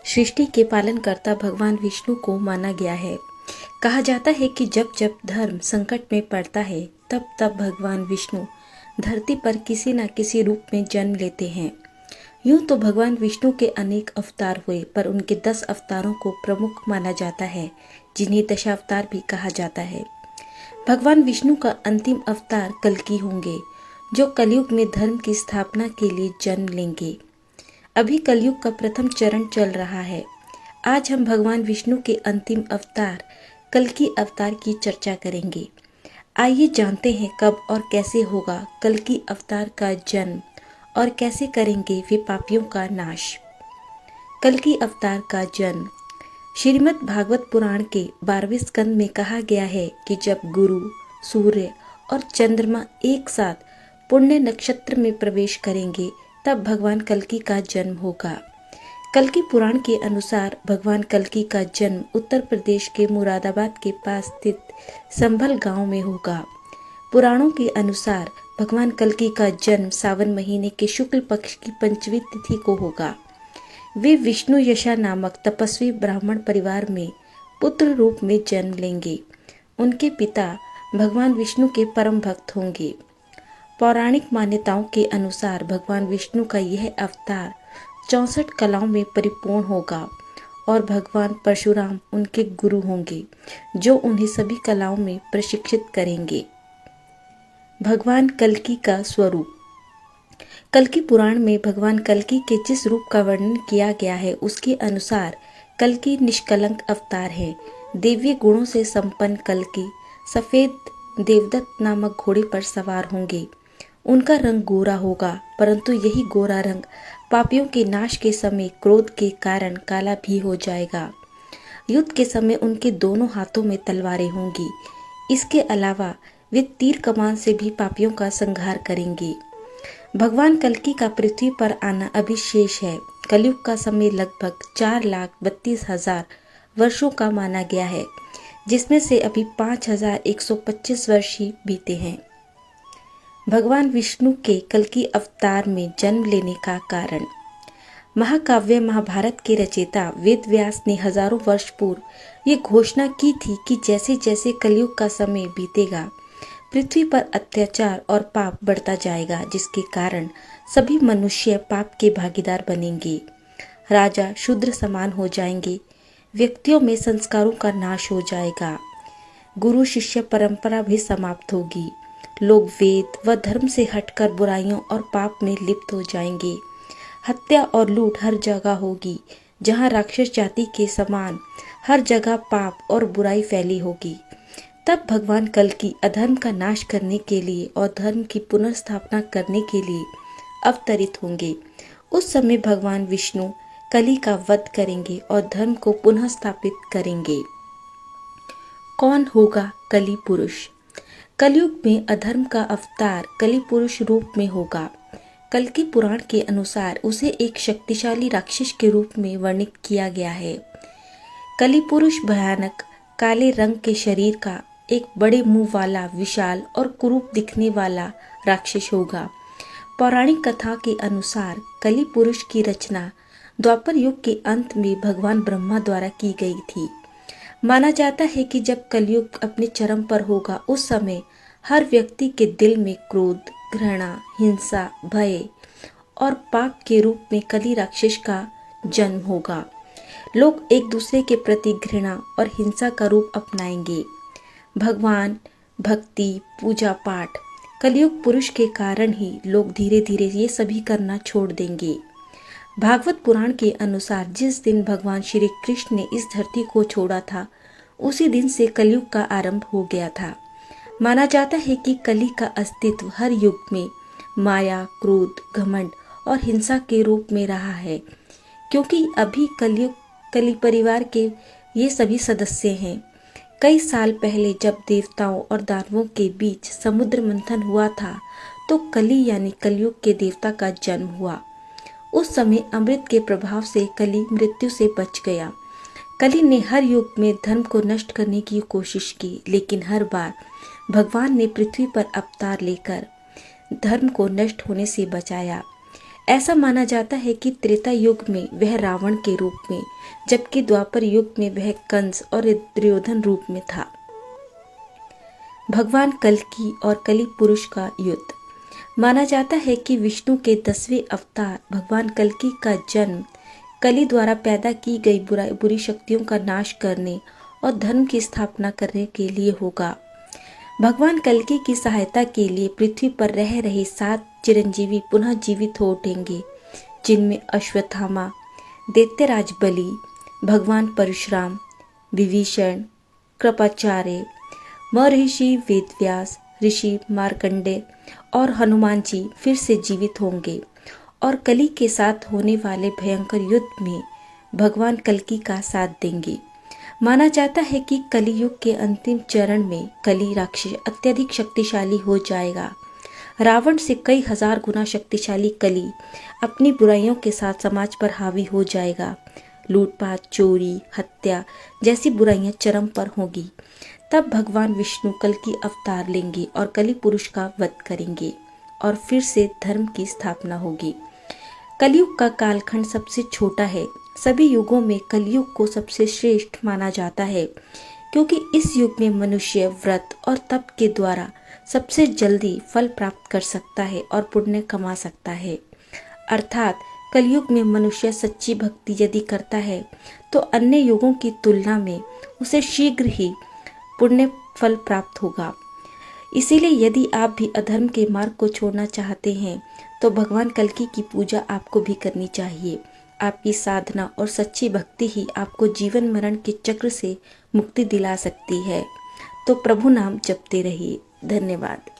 सृष्टि के पालनकर्ता भगवान विष्णु को माना गया है। कहा जाता है कि जब जब धर्म संकट में पड़ता है तब तब भगवान विष्णु धरती पर किसी न किसी रूप में जन्म लेते हैं। यूं तो भगवान विष्णु के अनेक अवतार हुए, पर उनके 10 अवतारों को प्रमुख माना जाता है, जिन्हें दशावतार भी कहा जाता है। भगवान विष्णु का अंतिम अवतार कल्कि होंगे, जो कलयुग में धर्म की स्थापना के लिए जन्म लेंगे। अभी कलयुग का प्रथम चरण चल रहा है। आज हम भगवान विष्णु के अंतिम अवतार कल्कि अवतार की चर्चा करेंगे। आइए जानते हैं कब और कैसे होगा कल्कि अवतार का जन्म और कैसे करेंगे वे पापियों का नाश। कल्कि अवतार का जन्म श्रीमद् भागवत पुराण के 12वें स्कंद में कहा गया है कि जब गुरु, सूर्य और चंद्रमा एक साथ पुण्य नक्षत्र में प्रवेश करेंगे तब भगवान कल्कि का जन्म होगा। कल्कि पुराण के अनुसार भगवान कल्कि का जन्म उत्तर प्रदेश के मुरादाबाद के पास स्थित संभल गांव में होगा। पुराणों के अनुसार भगवान कल्कि का जन्म सावन महीने के शुक्ल पक्ष की पंचमी तिथि को होगा। वे विष्णु यशा नामक तपस्वी ब्राह्मण परिवार में पुत्र रूप में जन्म लेंगे। उनके पिता भगवान विष्णु के परम भक्त होंगे। पौराणिक मान्यताओं के अनुसार भगवान विष्णु का यह अवतार 64 कलाओं में परिपूर्ण होगा और भगवान परशुराम उनके गुरु होंगे, जो उन्हें सभी कलाओं में प्रशिक्षित करेंगे। भगवान कल्कि का स्वरूप। कल्कि पुराण में भगवान कल्कि के जिस रूप का वर्णन किया गया है उसके अनुसार कल्कि निष्कलंक अवतार है। दिव्य गुणों से संपन्न कल्कि सफेद देवदत्त नामक घोड़े पर सवार होंगे। उनका रंग गोरा होगा, परंतु यही गोरा रंग पापियों के नाश के समय क्रोध के कारण काला भी हो जाएगा। युद्ध के समय उनके दोनों हाथों में तलवारें होंगी। इसके अलावा वे तीर कमान से भी पापियों का संहार करेंगे। भगवान कल्कि का पृथ्वी पर आना अभी शेष है। कलयुग का समय लगभग 4,32,000 वर्षों का माना गया है, जिसमें से अभी 5,125 वर्ष ही बीते हैं। भगवान विष्णु के कल्कि अवतार में जन्म लेने का कारण। महाकाव्य महाभारत के रचयिता वेद व्यास ने हजारों वर्ष पूर्व ये घोषणा की थी कि जैसे जैसे कलयुग का समय बीतेगा पृथ्वी पर अत्याचार और पाप बढ़ता जाएगा, जिसके कारण सभी मनुष्य पाप के भागीदार बनेंगे। राजा शूद्र समान हो जाएंगे। व्यक्तियों में संस्कारों का नाश हो जाएगा। गुरु शिष्य परंपरा भी समाप्त होगी। लोग वेद व धर्म से हटकर बुराइयों और पाप में लिप्त हो जाएंगे। हत्या और लूट हर जगह होगी। जहाँ राक्षस जाति के समान हर जगह पाप और बुराई फैली होगी। तब भगवान कल्कि अधर्म का नाश करने के लिए और धर्म की पुनर्स्थापना करने के लिए अवतरित होंगे। उस समय भगवान विष्णु कली का वध करेंगे और धर्म को पुनः स्थापित करेंगे। कौन होगा कली पुरुष? कलयुग में अधर्म का अवतार कली पुरुष रूप में होगा। कल्कि पुराण के अनुसार उसे एक शक्तिशाली राक्षस के रूप में वर्णित किया गया है। कली पुरुष भयानक काले रंग के शरीर का एक बड़े मुंह वाला विशाल और कुरूप दिखने वाला राक्षस होगा। पौराणिक कथा के अनुसार कली पुरुष की रचना द्वापर युग के अंत में भगवान ब्रह्मा द्वारा की गई थी। माना जाता है कि जब कलयुग अपने चरम पर होगा उस समय हर व्यक्ति के दिल में क्रोध, घृणा, हिंसा, भय और पाप के रूप में कली राक्षस का जन्म होगा। लोग एक दूसरे के प्रति घृणा और हिंसा का रूप अपनाएंगे। भगवान, भक्ति, पूजा पाठ, कलयुग पुरुष के कारण ही लोग धीरे धीरे ये सभी करना छोड़ देंगे। भागवत पुराण के अनुसार जिस दिन भगवान श्री कृष्ण ने इस धरती को छोड़ा था उसी दिन से कलयुग का आरंभ हो गया था। माना जाता है कि कली का अस्तित्व हर युग में माया, क्रोध, घमंड और हिंसा के रूप में रहा है, क्योंकि अभी कली परिवार के ये सभी सदस्य हैं। कई साल पहले जब देवताओं और दानवों के बीच समुद्र मंथन हुआ था तो कली यानी कलयुग के देवता का जन्म हुआ। उस समय अमृत के प्रभाव से कली मृत्यु से बच गया। कली ने हर युग में धर्म को नष्ट करने की कोशिश की, लेकिन हर बार भगवान ने पृथ्वी पर अवतार लेकर धर्म को नष्ट होने से बचाया। ऐसा माना जाता है कि त्रेता युग में वह रावण के रूप में, जबकि द्वापर युग में वह कंस और दुर्योधन रूप में था। भगवान कल्कि और कलि पुरुष का युद्ध। माना जाता है कि विष्णु के 10वें अवतार भगवान कल्कि का जन्म कलि द्वारा पैदा की गई बुरी शक्तियों का नाश करने और धर्म की स्थापना करने के लिए होगा। भगवान कल्कि की सहायता के लिए पृथ्वी पर रह रहे 7 चिरंजीवी पुनः जीवित हो उठेंगे, जिनमें अश्वत्थामा, दैत्यराज बलि, भगवान परशुराम, विभीषण, कृपाचार्य, महर्षि वेदव्यास, ऋषि मार्कंडेय और हनुमान जी फिर से जीवित होंगे और कलि के साथ होने वाले भयंकर युद्ध में भगवान कल्कि का साथ देंगे। माना जाता है कि कलियुग के अंतिम चरण में कलि राक्षस अत्यधिक शक्तिशाली हो जाएगा। रावण से कई हजार गुना शक्तिशाली कलि अपनी बुराइयों के साथ समाज पर हावी हो जाएगा। लूटपाट, चोरी, हत्या जैसी बुराइयां चरम पर होगी। तब भगवान विष्णु कल्कि अवतार लेंगे और कलि पुरुष का वध करेंगे और फिर से धर्म की स्थापना होगी। कलयुग का कालखंड सबसे छोटा है। सभी युगों में कलयुग को सबसे श्रेष्ठ माना जाता है, क्योंकि इस युग में मनुष्य व्रत और तप के द्वारा सबसे जल्दी फल प्राप्त कर सकता है और पुण्य कमा सकता है। अर्थात कलयुग में मनुष्य सच्ची भक्ति यदि करता है तो अन्य युगों की तुलना में उसे शीघ्र ही पुण्य फल प्राप्त होगा। इसीलिए यदि आप भी अधर्म के मार्ग को छोड़ना चाहते हैं तो भगवान कल्कि की पूजा आपको भी करनी चाहिए। आपकी साधना और सच्ची भक्ति ही आपको जीवन मरण के चक्र से मुक्ति दिला सकती है। तो प्रभु नाम जपते रहिए। धन्यवाद।